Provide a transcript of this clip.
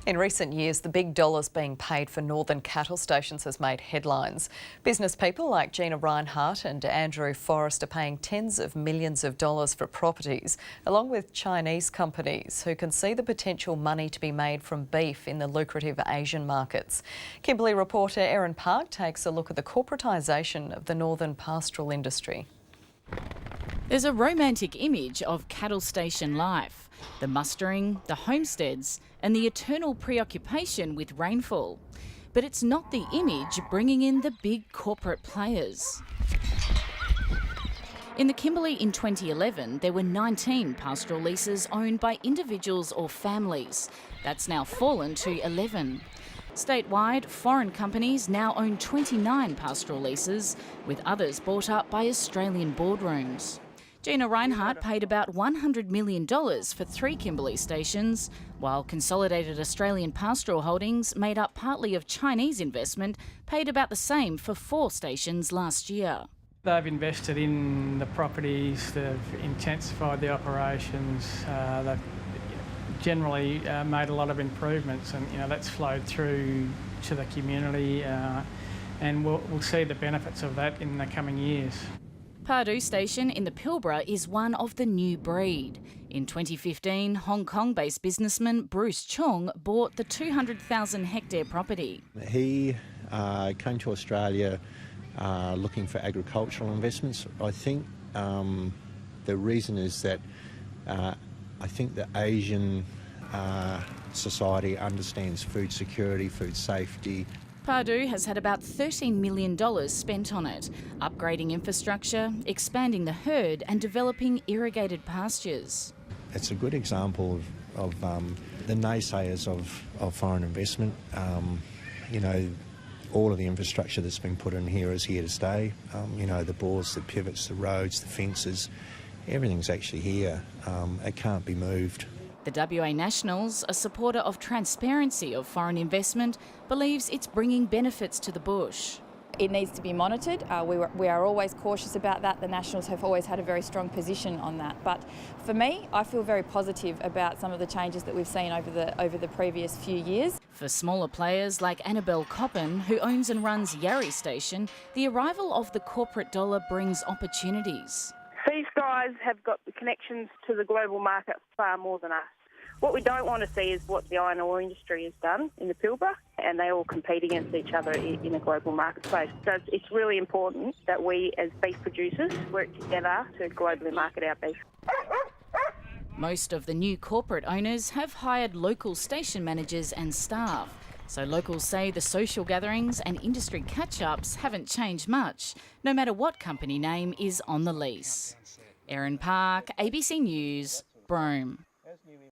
In recent years, the big dollars being paid for northern cattle stations has made headlines. Business people like Gina Reinhardt and Andrew Forrest are paying tens of millions of dollars for properties, along with Chinese companies who can see the potential money to be made from beef in the lucrative Asian markets. Kimberley reporter Erin Park takes a look at the corporatisation of the northern pastoral industry. There's a romantic image of cattle station life, the mustering, the homesteads and the eternal preoccupation with rainfall. But it's not the image bringing in the big corporate players. In the Kimberley in 2011, there were 19 pastoral leases owned by individuals or families. That's now fallen to 11. Statewide, foreign companies now own 29 pastoral leases, with others bought up by Australian boardrooms. Gina Reinhardt paid about $100 million for 3 Kimberley stations, while Consolidated Australian Pastoral Holdings, made up partly of Chinese investment, paid about the same for 4 stations last year. They've invested in the properties, they've intensified the operations, they've generally made a lot of improvements, and that's flowed through to the community, and we'll see the benefits of that in the coming years. Pardue Station in the Pilbara is one of the new breed. In 2015, Hong Kong-based businessman Bruce Chung bought the 200,000 hectare property. He came to Australia looking for agricultural investments. I think the reason is that I think the Asian society understands food security, food safety. Pardue has had about $13 million spent on it, upgrading infrastructure, expanding the herd and developing irrigated pastures. It's a good example of the naysayers of foreign investment. All of the infrastructure that's been put in here is here to stay. The bores, the pivots, the roads, the fences, everything's actually here. It can't be moved. The WA Nationals, a supporter of transparency of foreign investment, believes it's bringing benefits to the bush. It needs to be monitored. We are always cautious about that. The Nationals have always had a very strong position on that. But for me, I feel very positive about some of the changes that we've seen over the previous few years. For smaller players like Annabelle Coppin, who owns and runs Yarrie Station, the arrival of the corporate dollar brings opportunities. These guys have got the connections to the global market far more than us. What we don't want to see is what the iron ore industry has done in the Pilbara, and they all compete against each other in a global marketplace. So it's really important that we, as beef producers, work together to globally market our beef. Most of the new corporate owners have hired local station managers and staff. So locals say the social gatherings and industry catch-ups haven't changed much, no matter what company name is on the lease. Erin Park, ABC News, Broome.